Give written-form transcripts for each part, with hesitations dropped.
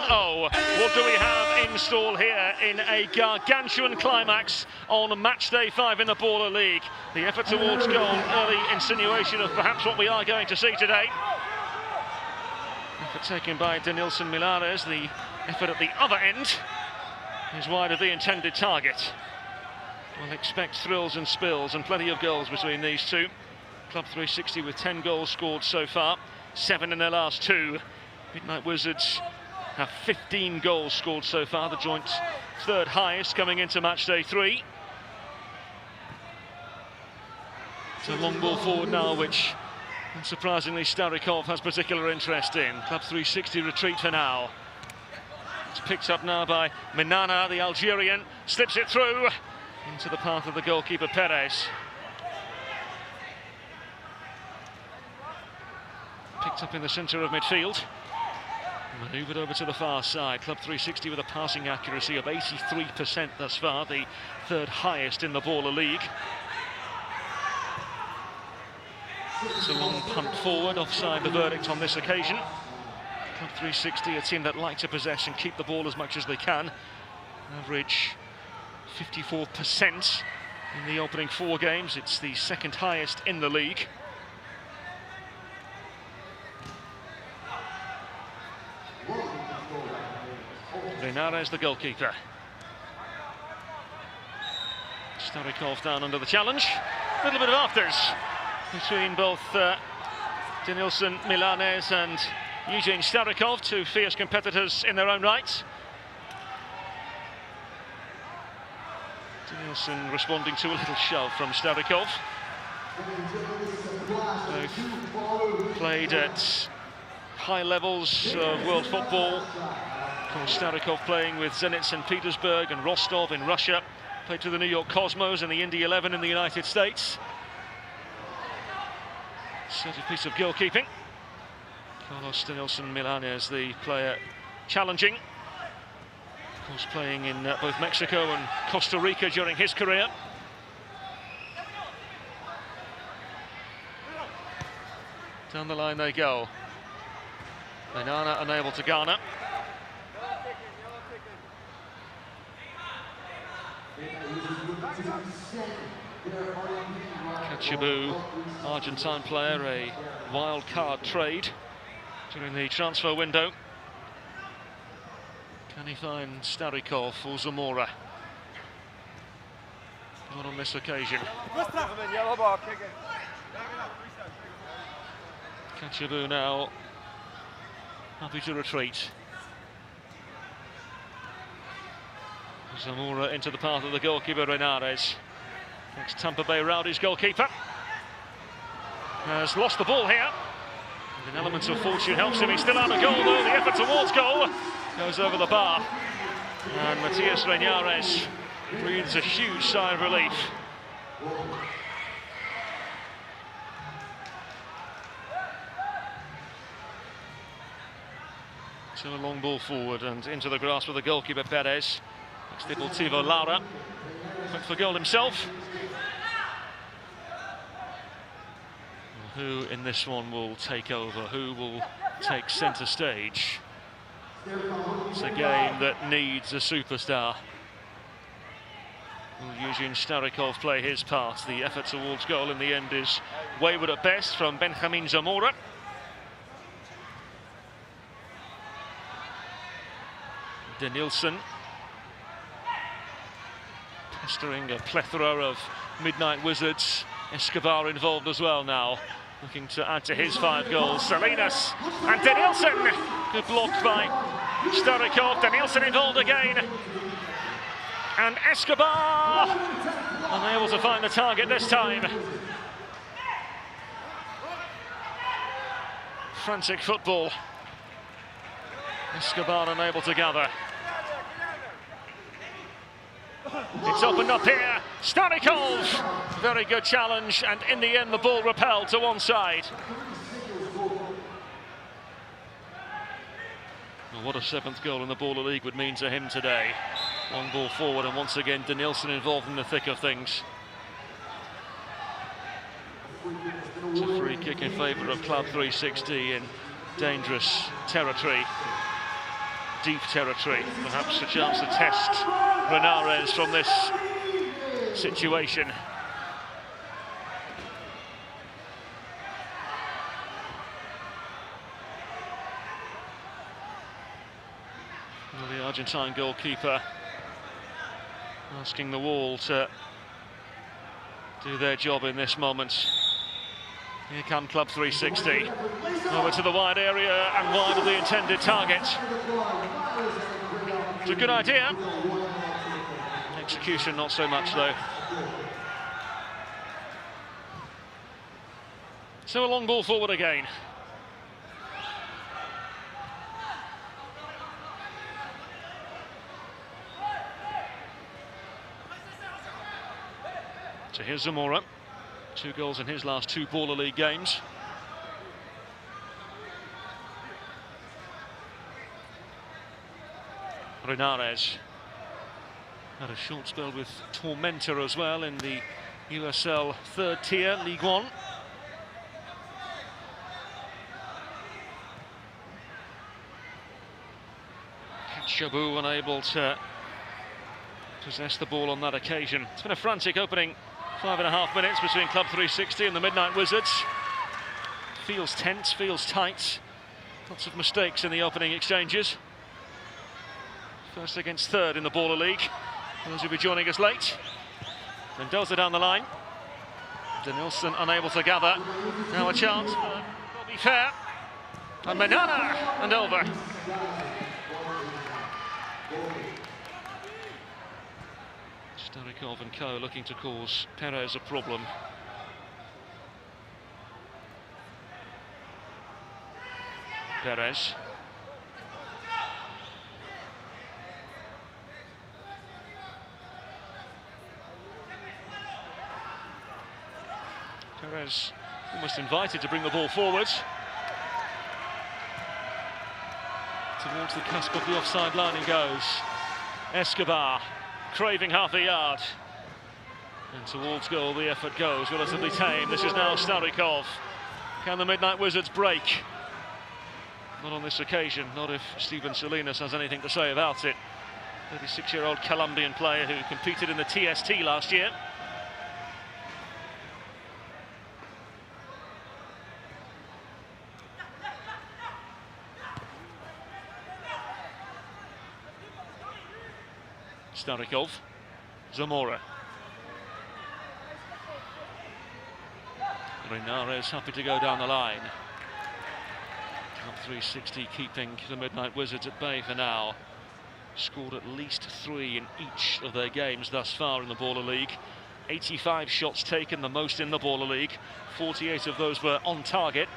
7-0. What do we have in store here in a gargantuan climax on match day 5 in the Baller League? The effort towards goal, early insinuation of perhaps what we are going to see today. Effort taken by Denilson Milares. The effort at the other end is wide of the intended target. We'll expect thrills and spills and plenty of goals between these two. Club 360 with 10 goals scored so far, 7 in their last 2. Midnight Wizards have 15 goals scored so far, the joint third highest coming into match day 3. It's a long ball forward now, which unsurprisingly Starikov has particular interest in. Club 360 retreat for now. It's picked up now by Minana, the Algerian, slips it through into the path of the goalkeeper Perez. Picked up in the centre of midfield. Manoeuvred over to the far side. Club 360 with a passing accuracy of 83% thus far, the third highest in the Baller League. It's a long punt forward, offside the verdict on this occasion. Club 360, a team that like to possess and keep the ball as much as they can. Average 54% in the opening 4 games. It's the second highest in the league. Linares, the goalkeeper. Starikov down under the challenge. A little bit of afters between both Denilson Milanes and Eugene Starikov, two fierce competitors in their own right. Denilson responding to a little shove from Starikov. Both played at high levels of world football. Of course, Starikov playing with Zenit St. Petersburg and Rostov in Russia. Played for the New York Cosmos and the Indy 11 in the United States. Sort of piece of goalkeeping. Carlos Denilson Milanes, the player challenging. Of course, playing in both Mexico and Costa Rica during his career. Down the line they go. Minana unable to garner. Kachabu, Argentine player, a wild card trade during the transfer window. Can he find Starikov or Zamora? Not on this occasion. Kachabu now happy to retreat. Zamora into the path of the goalkeeper Renares. Next Tampa Bay Rowdies goalkeeper has lost the ball here. And an element of fortune helps him. He's still out of goal though. The effort towards goal goes over the bar. And Matias Renares breathes a huge sigh of relief. So a long ball forward and into the grasp of the goalkeeper Perez. Next Deportivo Lara, went for goal himself. Who in this one will take over? Who will take centre stage? It's a game that needs a superstar. Will Eugene Starikov play his part? The effort towards goal in the end is wayward at best from Benjamin Zamora. Denilson pestering a plethora of Midnight Wizards. Escobar involved as well now, looking to add to his 5 goals. Salinas and Denilson. Good block by Starikov. Denilson involved again. And Escobar unable to find the target this time. Frantic football. Escobar unable to gather. It's opened up here. Starikov, very good challenge, and in the end the ball repelled to one side. Well, what a 7th goal in the Baller League would mean to him today. Long ball forward, and once again Denilson involved in the thick of things. It's a free kick in favour of Club 360 in dangerous territory. deep territory. Perhaps a chance to test Renares from this situation. Well, the Argentine goalkeeper asking the wall to do their job in this moment. Here come Club 360. Over to the wide area and wide of the intended target. It's a good idea. Execution not so much though. So a long ball forward again. So here's Zamora. 2 goals in his last 2 Baller League games. Renares had a short spell with Tormentor as well in the USL 3rd tier, League One. Chabu unable to possess the ball on that occasion. It's been a frantic opening 5.5 minutes between Club 360 and the Midnight Wizards. Feels tense, feels tight. Lots of mistakes in the opening exchanges. First against third in the Baller League. Those who'll be joining us late. Mendoza down the line. Denilson unable to gather. Now a chance. Will be fair. And Menana and over. Starikov and co looking to cause Perez a problem. Perez. Perez almost invited to bring the ball forward. Towards the cusp of the offside line he goes. Escobar. Craving half a yard. And towards goal the effort goes, relatively tame. This is now Starikov. Can the Midnight Wizards break? Not on this occasion, not if Steven Salinas has anything to say about it. 36-year-old Colombian player who competed in the TST last year. Starikov, Zamora. Renares happy to go down the line. Club 360 keeping the Midnight Wizards at bay for now. Scored at least 3 in each of their games thus far in the Baller League. 85 shots taken, the most in the Baller League. 48 of those were on target.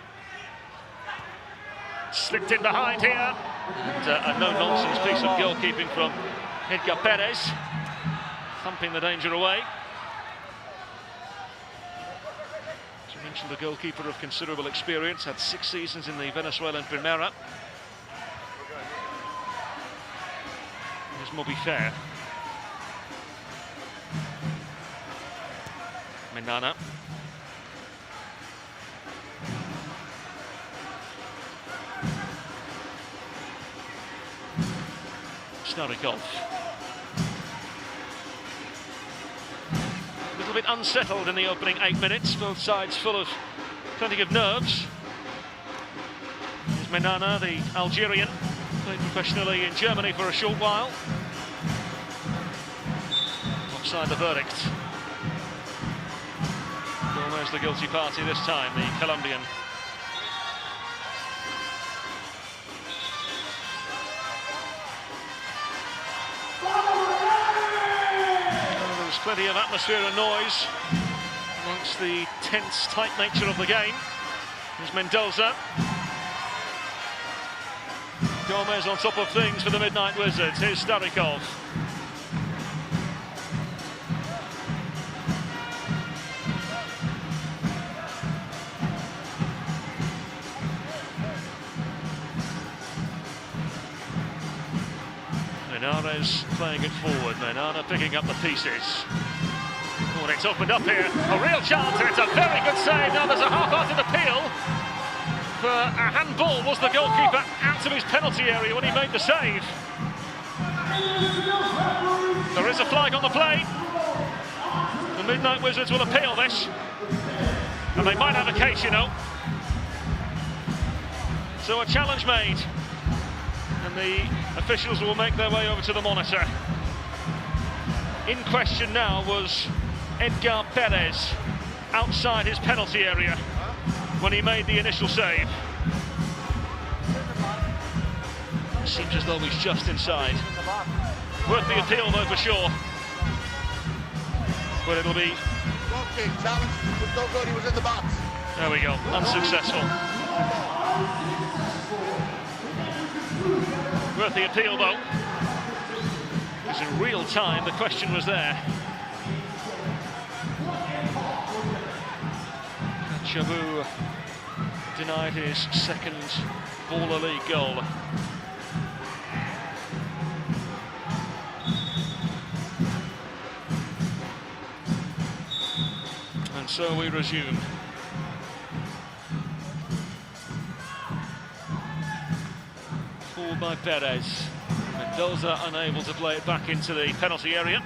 Slipped in behind here. And a no-nonsense piece of goalkeeping from Edgar Perez, thumping the danger away. As you mentioned, the goalkeeper of considerable experience, had 6 seasons in the Venezuelan Primera. Here's Moby Fair. Menana. Starikov. A little bit unsettled in the opening 8 minutes, both sides full of plenty of nerves. Here's Menana, the Algerian, played professionally in Germany for a short while. Offside the verdict. Almost the guilty party this time, the Colombian. Plenty of atmosphere and noise amongst the tense, tight nature of the game. Here's Mendoza. Gomez on top of things for the Midnight Wizards. Here's Starikov. Renares playing it forward. Menana picking up the pieces. Oh, it's opened up here. A real chance, and it's a very good save. Now there's a half-hearted appeal if a handball was the goalkeeper out of his penalty area when he made the save. There is a flag on the play. The Midnight Wizards will appeal this, and they might have a case, you know. So a challenge made, and the officials will make their way over to the monitor. In question now was Edgar Perez outside his penalty area when he made the initial save. Seems as though he's just inside. Worth the appeal though for sure. But it'll be... challenge was no good, he was in the box. There we go, unsuccessful. Worth the appeal though. Because in real time the question was there. Chabu denied his second Baller League goal. And so we resume. Pulled by Perez. Mendoza unable to play it back into the penalty area.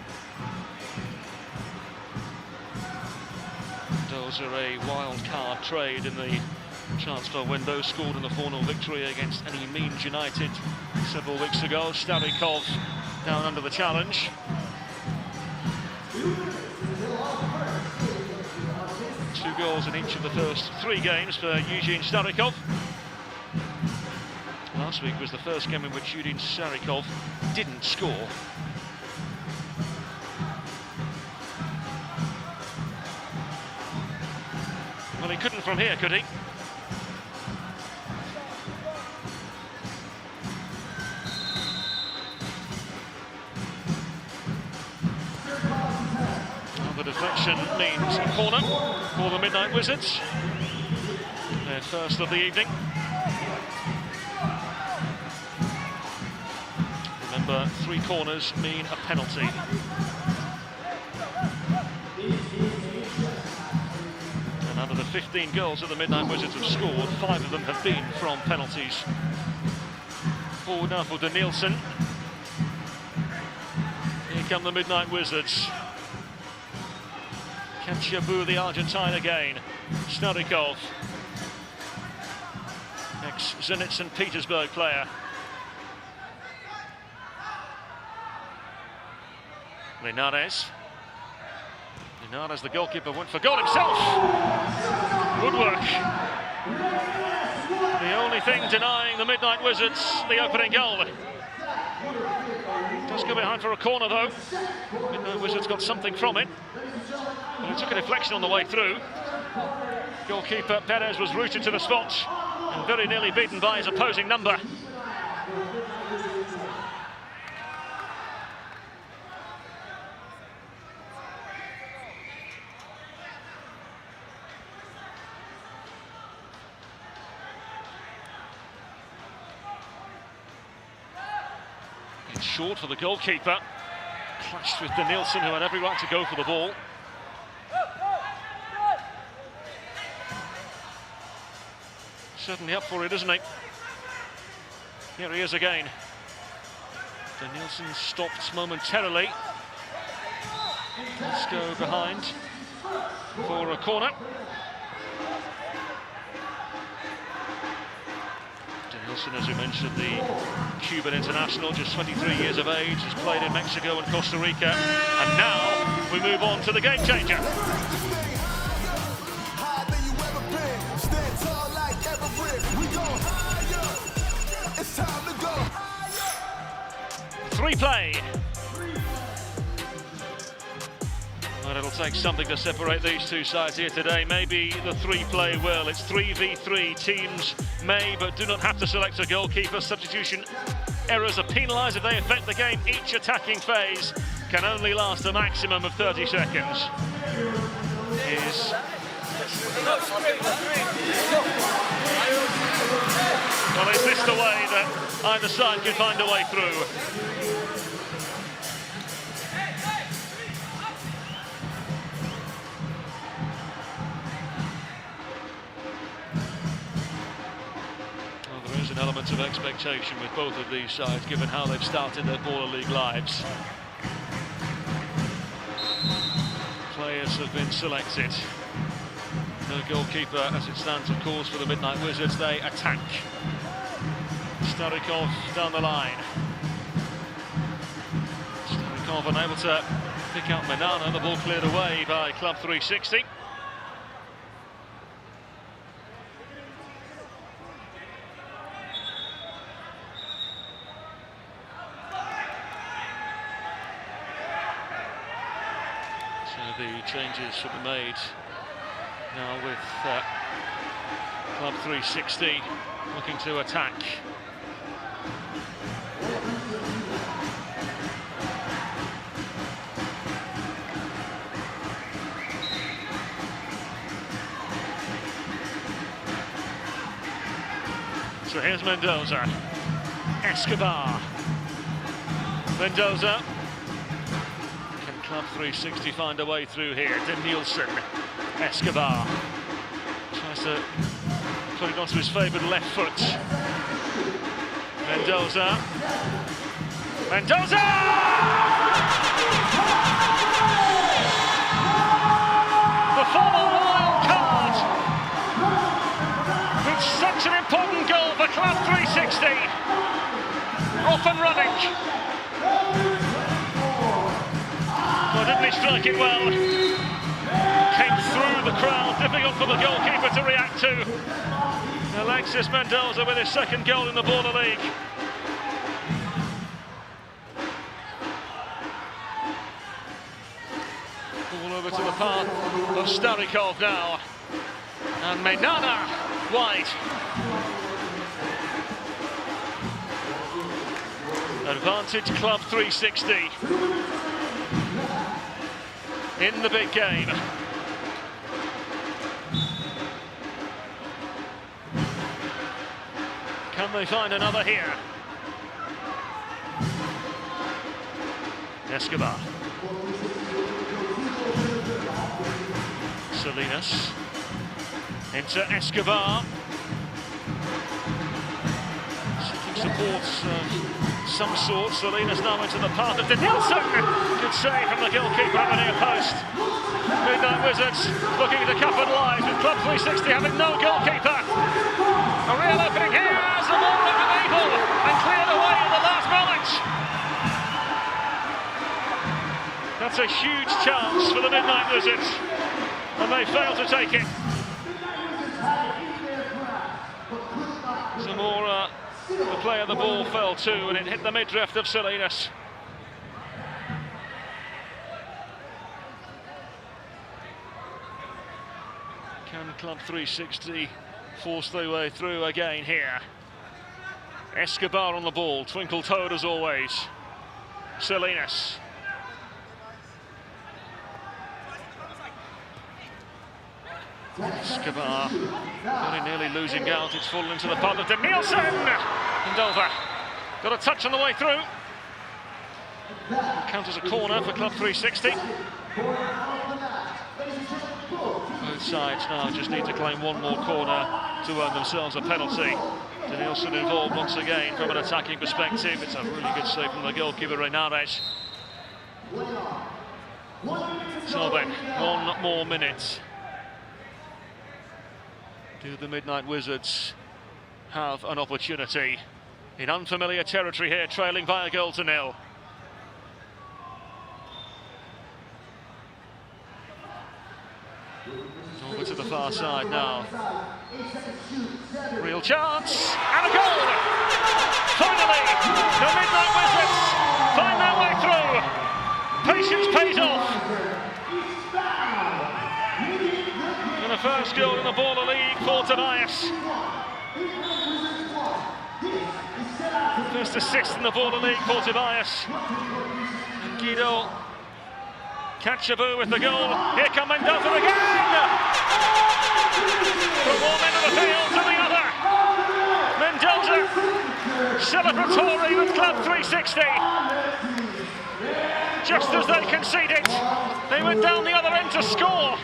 Mendoza, a wild card trade in the transfer window, scored in the 4-0 victory against Any Means United several weeks ago. Starikov down under the challenge. Two goals in each of the first 3 games for Eugene Starikov. Last week was the first game in which Eugene Starikov didn't score. Well, he couldn't from here, could he? Well, the deflection means a corner for the Midnight Wizards. Their first of the evening. Remember, 3 corners mean a penalty. And out of the 15 goals that the Midnight Wizards have scored, 5 of them have been from penalties. Forward now for Danielson. Here come the Midnight Wizards. Kachabu, the Argentine again. Starikov, ex-Zenit St. Petersburg player. Linares, the goalkeeper, went for goal himself. Good work. The only thing denying the Midnight Wizards the opening goal. Does go behind for a corner though. Midnight Wizards got something from it. Well, it took a deflection on the way through. Goalkeeper Perez was rooted to the spot and very nearly beaten by his opposing number. Short for the goalkeeper, clashed with Danielson, who had every right to go for the ball. Certainly up for it, isn't he? Here he is again. Danielson stopped momentarily. Let's go behind for a corner. Danielson, as we mentioned, the Cuban international, just 23 years of age, has played in Mexico and Costa Rica. And now we move on to the game changer. Three play. Well, it'll take something to separate these two sides here today. Maybe the 3-play will. It's 3v3. Teams may but do not have to select a goalkeeper. Substitution errors are penalised if they affect the game. Each attacking phase can only last a maximum of 30 seconds. Well, is this the way that either side can find a way through? element of expectation with both of these sides, given how they've started their Baller League lives. Players have been selected. No goalkeeper as it stands, of course, for the Midnight Wizards. They attack. Starikov down the line. Starikov unable to pick out Menana. The ball cleared away by Club 360. So the changes should be made now with Club 360 looking to attack. So here's Mendoza, Escobar, Mendoza. Can Club 360 find a way through here? Danielson, Escobar tries to put it onto his favoured left foot. Mendoza, Mendoza! The former wild card with such an important goal for Club 360. Off and running. Oh, didn't he strike it well? Came through the crowd, difficult for the goalkeeper to react to. Alexis Mendoza with his second goal in the Baller League. Ball over to the path of Starikov now. And Menana wide. Advantage Club 360 in the big game. Can they find another here? Escobar. Salinas. Into Escobar. Seeking support of some sort. Salinas now into the path of Danielson. Good save from the goalkeeper on the near post. Midnight Wizards looking to capitalise with Club 360 having no goalkeeper. A real opening here as the ball over the able and cleared away at the last moment. That's a huge chance for the Midnight Wizards, and they fail to take it. Zamora, the player the ball fell to, and it hit the midriff of Salinas. Can Club 360 force their way through again here? Escobar on the ball, twinkle-toed as always. Salinas. Escobar very nearly losing out. It's fallen into the path of Danielson. And over. Got a touch on the way through. Count as a corner for Club 360. Both sides now just need to claim one more corner to earn themselves a penalty. Danielson involved once again from an attacking perspective. It's a really good save from the goalkeeper, Renares. So then, 1 more minute. Do the Midnight Wizards have an opportunity in unfamiliar territory here, trailing by a goal to nil? Over to the far side now. Real chance, and a goal! Finally, the Midnight Wizards find their way through. Patience pays off. And the first goal in the Baller League for Tobias. First assist in the Baller League for Tobias. And Guido Cachabou with the goal. Here come Mendoza again! From one end of the field to the other. Mendoza, celebratory with Club 360. Just as they conceded, they went down the other end to score.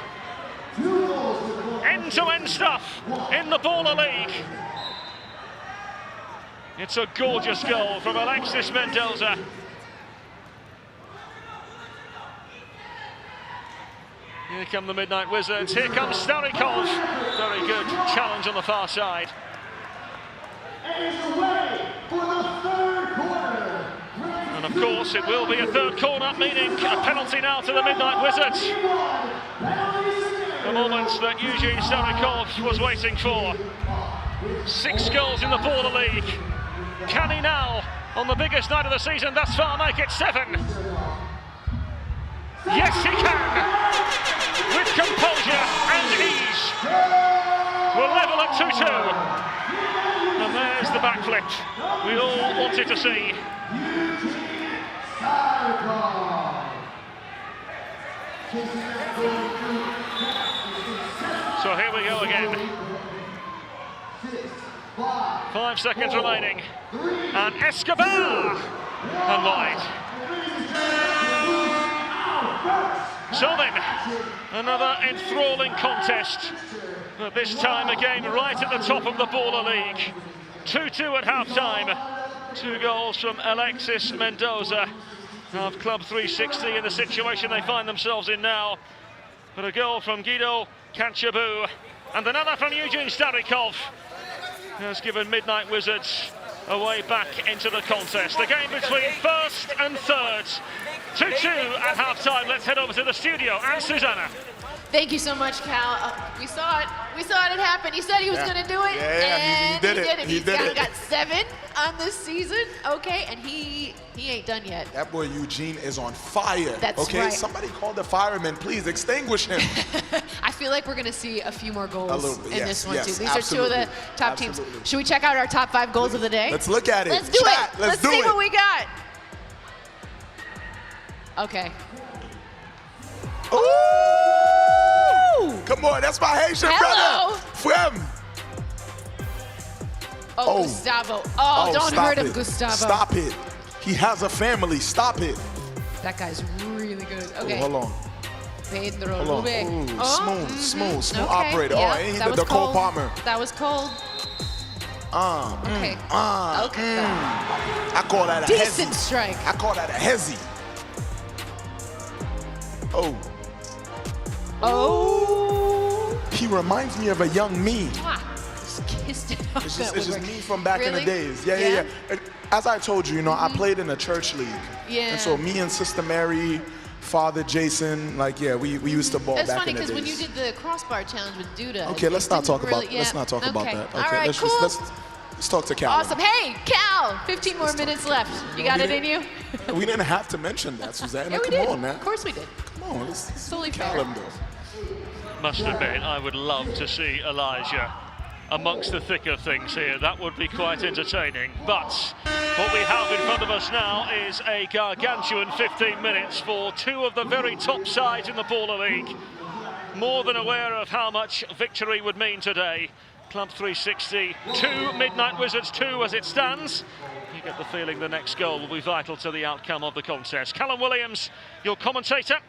End-to-end stuff in the Baller League. It's a gorgeous goal from Alexis Mendoza. Here come the Midnight Wizards, here comes Starikov. Very good challenge on the far side. And of course it will be a third corner, meaning a penalty now to the Midnight Wizards. The moment that Eugene Starikov was waiting for. 6 goals in the Baller League. Can he now, on the biggest night of the season thus far, make it 7? Yes, he can! With composure and ease. We're level at 2-2. And there's the backflip we all wanted to see. So here we go again. 5 seconds remaining. And Escobar! And wide. So then, another enthralling contest, but this time again right at the top of the Baller League. 2-2 at half-time. 2 goals from Alexis Mendoza of Club 360 in the situation they find themselves in now. But a goal from Guido Canchabu and another from Eugene Starikov has given Midnight Wizards a way back into the contest. The game between first and third. 2-2 at half-time. Let's head over to the studio. And Susanna. Thank you so much, Cal. We saw it. We saw it happen. He said he was going to do it. Yeah, and he did it. He's got 7 on this season. Okay, and he ain't done yet. That boy Eugene is on fire. That's okay, right. Somebody call the firemen, please extinguish him. I feel like we're going to see a few more goals bit, in yes, this one, yes, too. These absolutely. are 2 of the top Absolutely. teams. Should we check out our top 5 goals of the day? Let's look at it. Let's do Chat, it. Let's see do what we got. Okay. Ooh! Come on, that's my Haitian Hello. brother. Frem. Oh, Gustavo. Oh, don't stop hurt him, it. Gustavo. Stop it. He has a family. Stop it. That guy's really good. Okay. Oh, hold on. Pedro Hold on. Lube. Ooh, smooth Okay. operator. Yeah, Oh, ain't he that the was Cole cold. Palmer? That was cold. Okay. Okay. I call that a Decent hezzy. strike. I call that a hezzy. Oh. Oh. He reminds me of a young me. Mwah. Just kissed it off. It's that just woodwork. me from back in the Really? days. Yeah. And as I told you, you know, I played in a church league. Yeah. And so me and Sister Mary, Father Jason, like, yeah, we used to ball It's back funny in the days. because when you did the crossbar challenge with Duda. Okay, let's not talk about yeah. let's not talk about Okay. that. Okay, All right, let's cool. let's talk to Cal. Awesome. Hey, Cal, 15 more minutes left. You got it in you? We didn't have to mention that, Susanna. Yeah, we Come did. on, man. Of course we did. Come on, let's Totally Cal fair. him though. Must admit, I would love to see Elijah amongst the thick of things here. That would be quite entertaining. But what we have in front of us now is a gargantuan 15 minutes for 2 of the very top sides in the Baller League. More than aware of how much victory would mean today. Club 360, 2, Midnight Wizards 2 as it stands. You get the feeling the next goal will be vital to the outcome of the contest. Callum Williams, your commentator.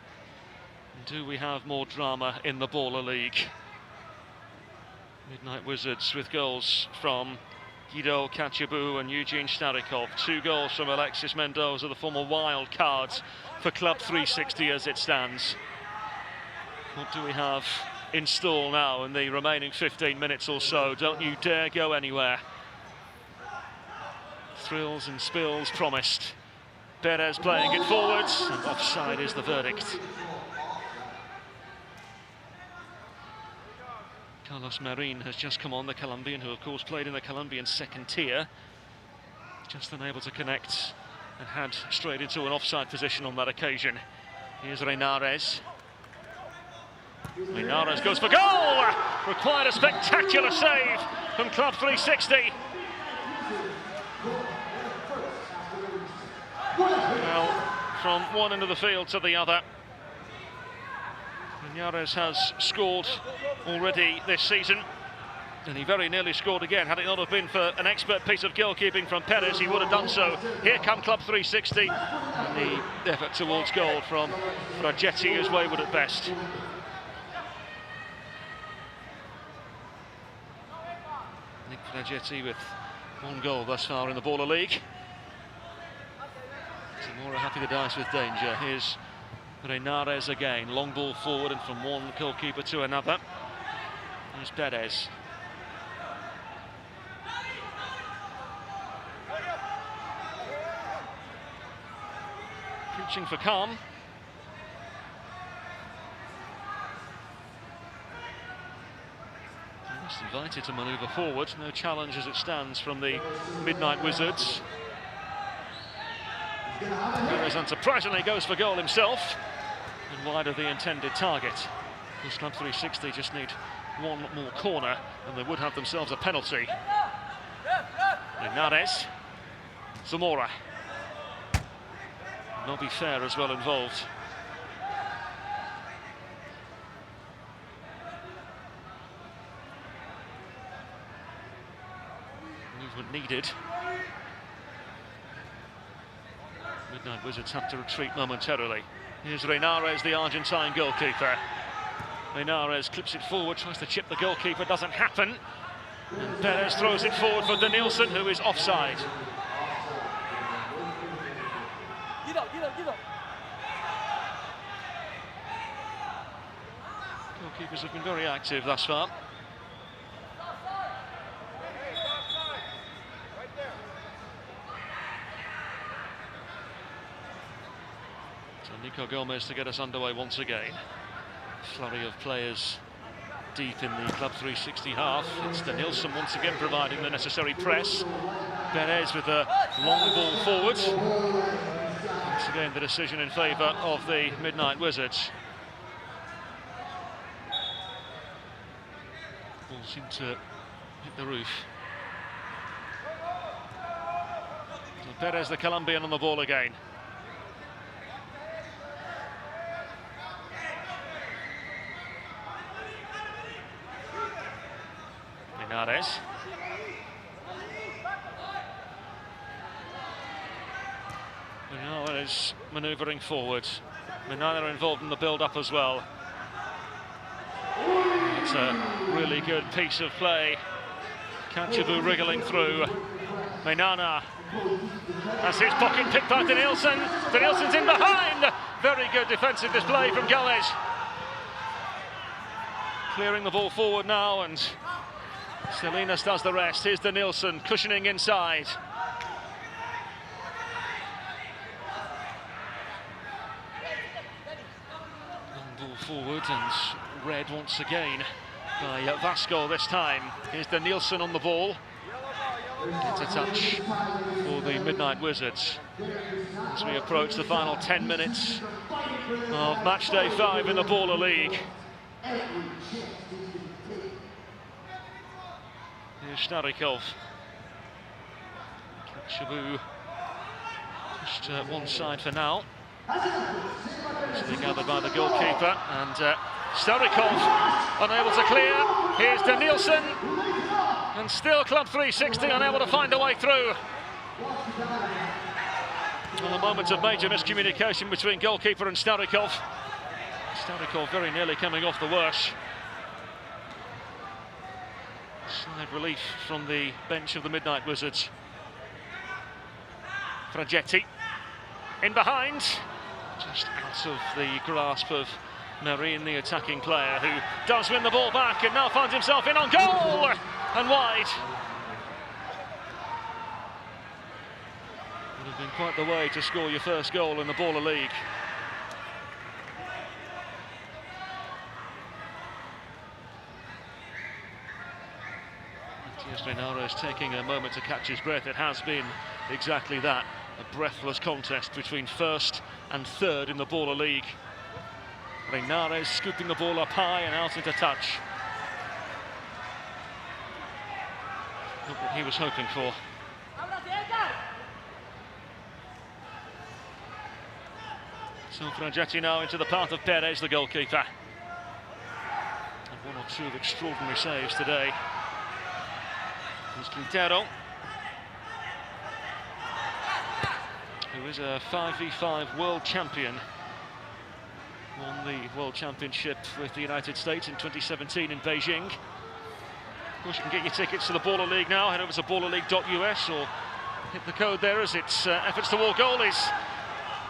Do we have more drama in the Baller League? Midnight Wizards with goals from Guido Canchabu and Eugene Starikov. 2 goals from Alexis Mendoza, the former wild card for Club 360 as it stands. What do we have in store now in the remaining 15 minutes or so? Don't you dare go anywhere. Thrills and spills promised. Perez playing it forwards, and offside is the verdict. Carlos Marin has just come on, the Colombian, who of course played in the Colombian second tier. Just unable to connect and had straight into an offside position on that occasion. Here's Reinares. Reinares goes for goal! Required a spectacular save from Club 360. Well, from one end of the field to the other. Reinares has scored already this season, and he very nearly scored again. Had it not have been for an expert piece of goalkeeping from Perez, he would have done so. Here come Club 360, and the effort towards goal from Rajetti is wayward at best. Nick Rajetti with One goal thus far in the Baller League. Zamora happy to dice with danger. Here's Reinares again. Long ball forward and from one goalkeeper to another. Here's Perez. Preaching for calm. Just invited to manoeuvre forward. No challenge as it stands from the Midnight Wizards. Perez unsurprisingly goes for goal himself and wide of the intended target. This Club 360 just need one more corner and they would have themselves a penalty. Reinares. Zamora. Not be fair as well involved. Movement needed. Midnight Wizards have to retreat momentarily. Here's Reinares, the Argentine goalkeeper. Reinares clips it forward, tries to chip the goalkeeper, doesn't happen. And Perez throws it forward for Danielson, who is offside. Goalkeepers have been very active thus far. So Nico Gomez to get us underway once again. Flurry of players deep in the Club 360 half. It's Danielson once again providing the necessary press. Perez with a long ball forward. Once again the decision in favour of the Midnight Wizards. Ball seemed to hit the roof. So Perez, the Colombian, on the ball again. Reinares. Reinares manoeuvring forward. Menana involved in the build-up as well. It's a really good piece of play. Kachabu wriggling through. Menana. That's his pocket picked by Danielson. Danielson's in behind. Very good defensive display from Gomez. Clearing the ball forward now, and Salinas does the rest. Here's Danielson cushioning inside. Long ball forward and red once again by Vasco this time. Here's Danielson on the ball. Gets a touch for the Midnight Wizards as we approach the final 10 minutes of match day 5 in the Baller League. Here's Starikov. Kachabu just one side for now. Easily gathered by the goalkeeper, and Starikov unable to clear. Here's Danielson, and still Club 360 unable to find a way through. And a moment of major miscommunication between goalkeeper and Starikov. Starikov very nearly coming off the worst. Side relief from the bench of the Midnight Wizards. Fragetti in behind, just out of the grasp of Marine, the attacking player, who does win the ball back and now finds himself in on goal and wide. Would have been quite the way to score your first goal in the Baller League. Reinares taking a moment to catch his breath. It has been exactly that, a breathless contest between first and third in the Baller League. Reinares scooping the ball up high and out into touch. Not what he was hoping for. So Fragetti now into the path of Perez, the goalkeeper. And one or two of extraordinary saves today. Here's Quintero, who is a 5v5 world champion. Won the World Championship with the United States in 2017 in Beijing. Of course, you can get your tickets to the Baller League now. Head over to ballerleague.us or hit the code there as its efforts toward goal is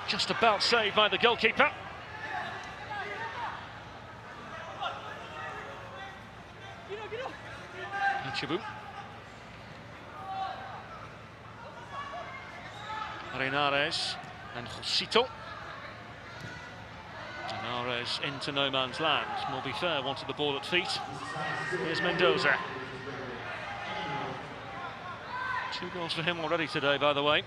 just about saved by the goalkeeper. Chibu. Reinares and Josito. Reinares into no man's land. Morby Fair wanted the ball at feet. Here's Mendoza. 2 goals for him already today, by the way.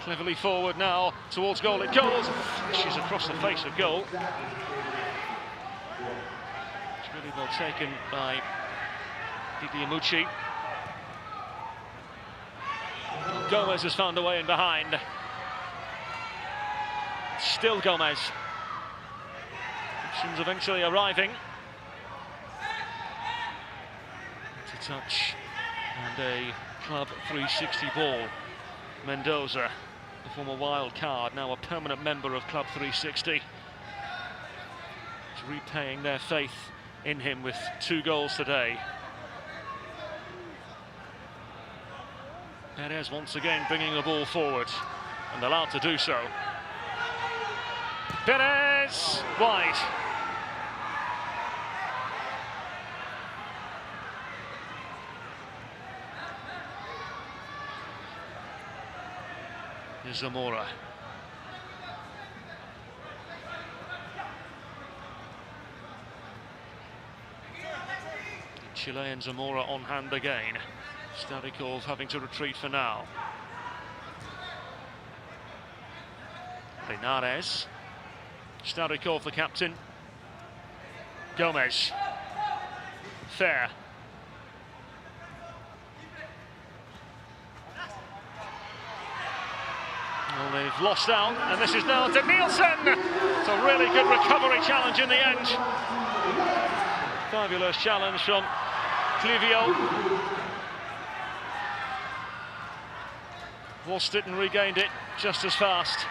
Cleverly forward now towards goal. It goes. She's across the face of goal. It's really well taken by Didiamucci. Gomez has found a way in behind. Still Gomez. Options eventually arriving. It's a touch and a Club 360 ball. Mendoza, the former wild card, now a permanent member of Club 360. Is repaying their faith in him with 2 goals today. Perez once again bringing the ball forward and allowed to do so. Perez, wide. Zamora. Chilean Zamora on hand again. Starikov having to retreat for now. Reinares. Starikov, the captain. Gomez. Fair. Well, they've lost out, and this is now to Nielsen. It's a really good recovery challenge in the end. Fabulous challenge from Clivio. Lost it and regained it just as fast.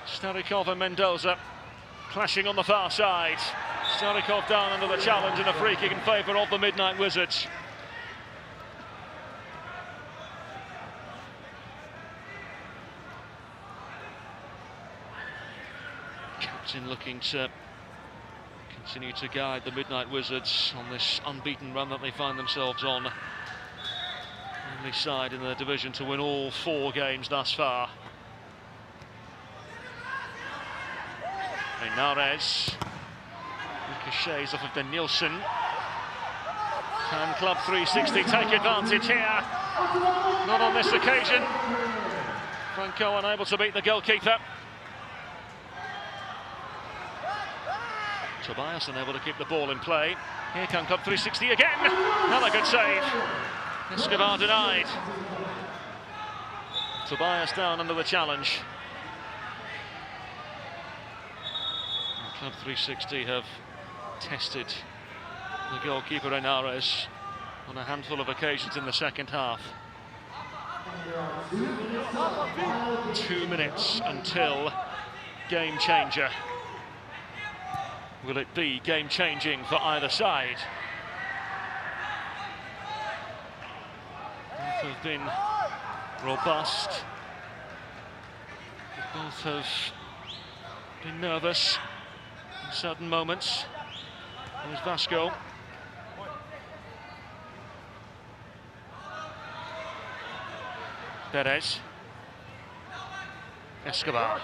Starikov and Mendoza clashing on the far side. Starikov down under the challenge and a free kick in favour of the Midnight Wizards. Captain looking to continue to guide the Midnight Wizards on this unbeaten run that they find themselves on. Only side in the division to win all 4 games thus far. Reinares ricochets off of the Nielsen. Can Club 360 take advantage here? Not on this occasion. Franco unable to beat the goalkeeper. Tobias unable to keep the ball in play. Here come Club 360 again. Another good save. Escobar denied. Tobias down under the challenge. And Club 360 have tested the goalkeeper Reinares on a handful of occasions in the second half. 2 minutes until game changer. Will it be game changing for either side? Both have been robust. Both have been nervous in certain moments. There's Vasco. Perez. Escobar.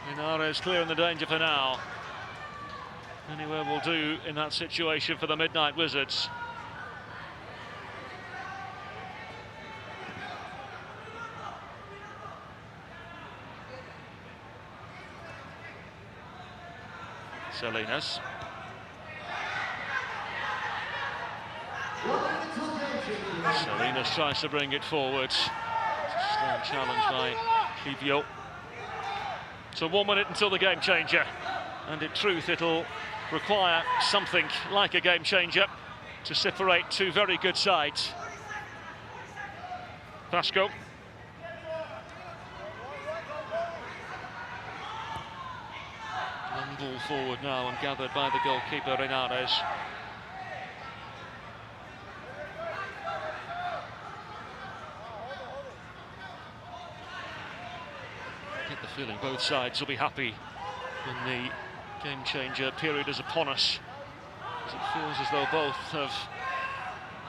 Reinares clear in the danger for now. Anywhere will do in that situation for the Midnight Wizards. Salinas. Salinas tries to bring it forward. Still challenged by Clivio. So 1 minute until the game changer, and in truth it'll require something like a game changer to separate 2 very good sides. Vasco. Ball forward now and gathered by the goalkeeper Renares. I get the feeling both sides will be happy when the game-changer period is upon us, as it feels as though both have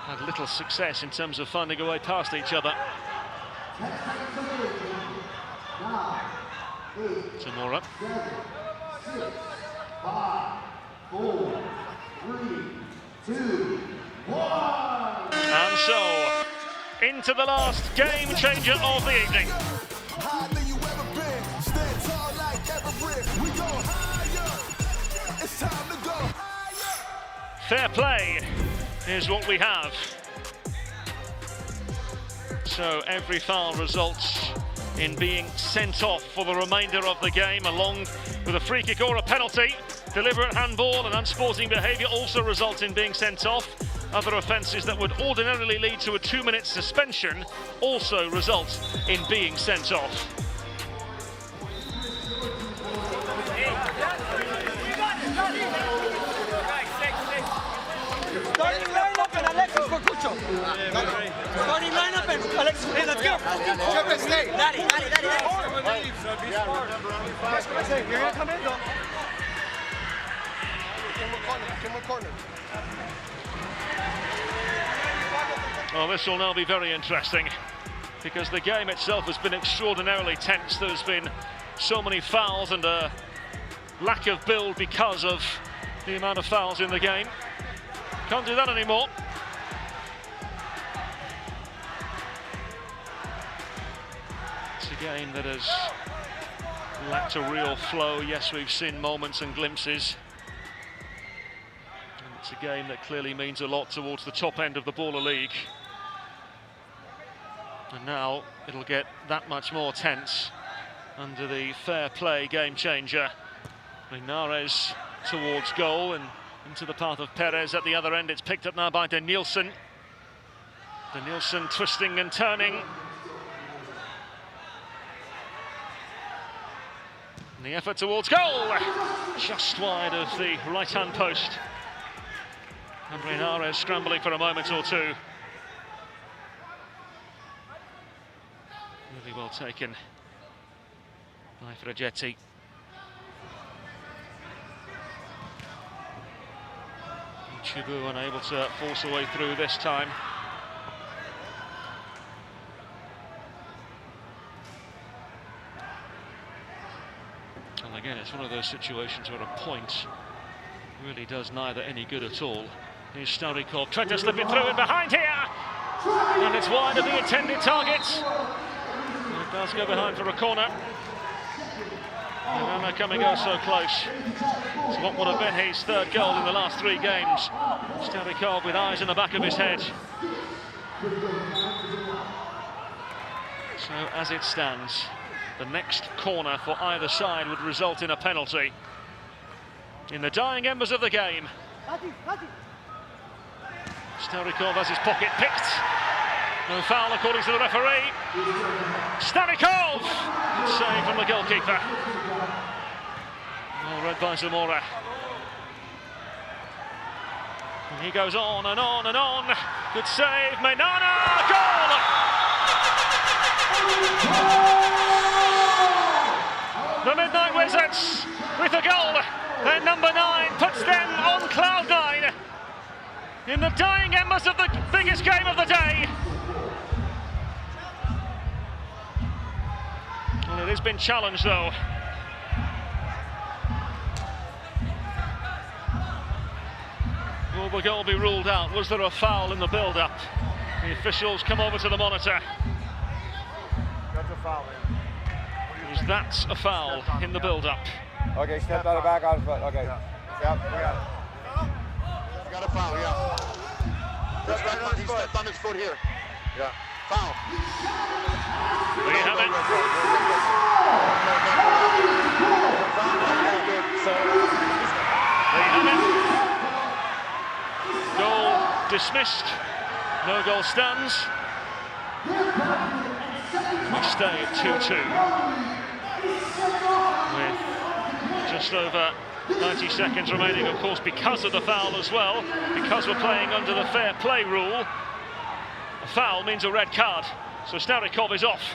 had little success in terms of finding a way past each other. Zamora. 6, 5, 4, 3, 2, 1. And so, into the last game changer of the evening. Fair play is what we have. So every foul results in being sent off for the remainder of the game, along with a free kick or a penalty. Deliberate handball and unsporting behaviour also result in being sent off. Other offences that would ordinarily lead to a 2-minute suspension also result in being sent off. Starting lineup and Alexis for Cucho. Starting lineup and Alexis. Hey, let's go. Daddy. You're gonna come in though. Corner. Well, this will now be very interesting, because the game itself has been extraordinarily tense. There's been so many fouls and a lack of build because of the amount of fouls in the game. Can't do that anymore. It's a game that has lacked a real flow. Yes, we've seen moments and glimpses. And it's a game that clearly means a lot towards the top end of the Baller League. And now it'll get that much more tense under the fair play game changer. Renares towards goal and into the path of Perez at the other end. It's picked up now by Danielson. Danielson twisting and turning. And the effort towards goal, just wide of the right-hand post. And Renares scrambling for a moment or two. Really well taken by Fragetti. Chibu unable to force a way through this time. And again, it's one of those situations where a point really does neither any good at all. Here's Starikov trying to slip it through and behind here! And it's wide of the intended target. And it does go behind for a corner. And they're coming oh so close. It's what would have been his third goal in the last 3 games. Starikov with eyes in the back of his head. So as it stands, the next corner for either side would result in a penalty. In the dying embers of the game. Starikov has his pocket picked. No foul according to the referee. Starikov! Save from the goalkeeper. Well read by Zamora. And he goes on and on and on. Good save, Menana! Goal! The Midnight Wizards with a goal. Their number 9 puts them on cloud 9 in the dying embers of the biggest game of the day. Well, it has been challenged though. Will the goal be ruled out? Was there a foul in the build-up? The officials come over to the monitor. That's a foul. Was that a foul in the build-up? Okay, step out of back on foot. Okay. Yeah, we got it. You got a foul, yeah. That's right on, he stepped on his foot here. Yeah. Foul. There you have it. There you have it. Goal dismissed. No goal stands. We stay at 2-2 with just over 90 seconds remaining, of course, because of the foul as well, because we're playing under the fair play rule. A foul means a red card, so Starikov is off.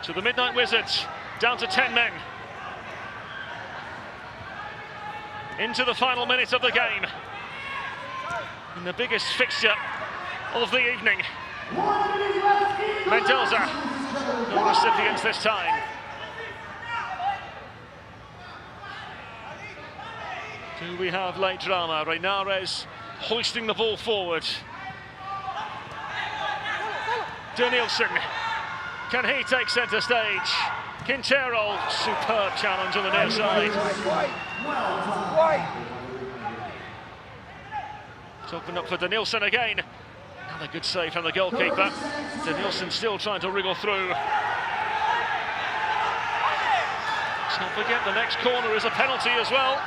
So the Midnight Wizards down to 10 men. Into the final minute of the game. In the biggest fixture of the evening. Mendoza, no recipients this time. Do we have late drama? Reinares hoisting the ball forward. Danielson, can he take centre stage? Quintero, superb challenge on the near side. It's opened up for Danielson again. Another good save from the goalkeeper. Danielson still trying to wriggle through. Let's not forget the next corner is a penalty as well.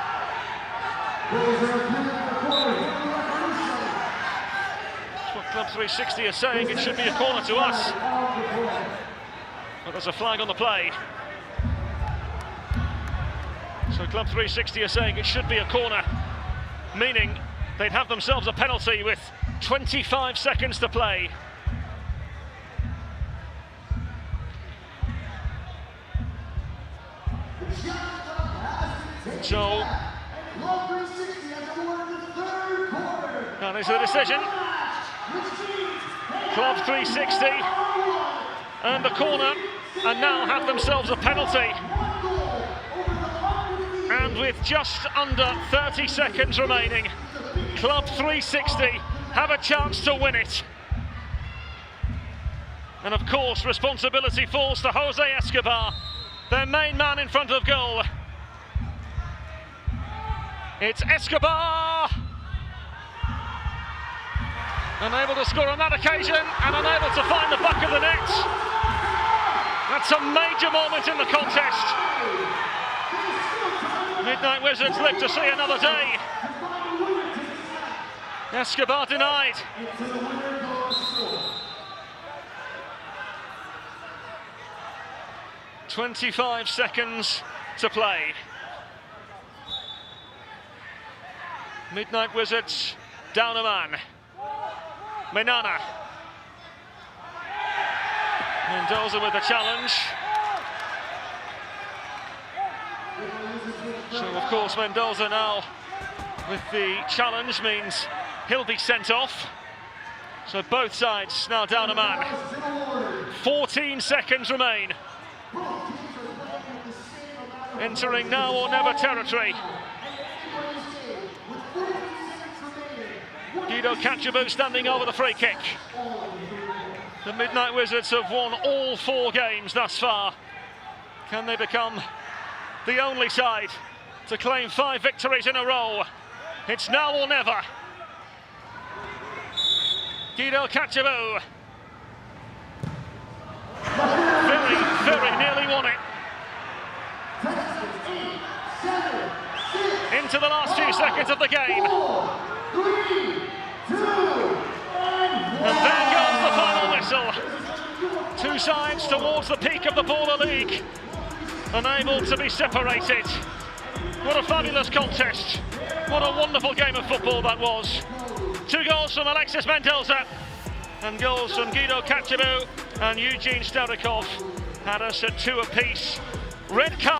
That's what Club 360 are saying, it should be a corner to us. But there's a flag on the play. So Club 360 are saying it should be a corner, meaning they'd have themselves a penalty with 25 seconds to play. So that is the decision. Club 360 and the corner, and now have themselves a penalty. And with just under 30 seconds remaining, Club 360 have a chance to win it. And of course, responsibility falls to Jose Escobar, their main man in front of goal. It's Escobar! Unable to score on that occasion and unable to find the back of the net. That's a major moment in the contest. Midnight Wizards live to see another day. Escobar denied. "25 seconds to play. Midnight Wizards down a man. Menana. Mendoza with the challenge. So of course Mendoza now with the challenge means he'll be sent off. So both sides now down a man. 14 seconds remain. Entering now or never territory. Guido Kachabu standing over the free kick. The Midnight Wizards have won all 4 games thus far. Can they become the only side to claim 5 victories in a row? It's now or never. Guido Kachabu. Very, very nearly won it. Into the last few seconds of the game. And there goes the final whistle. 2 sides towards the peak of the Baller League, unable to be separated. What a fabulous contest. What a wonderful game of football that was. 2 goals from Alexis Mendoza and goals from Guido Kachabu and Eugene Starikov had us at 2 apiece. Red card.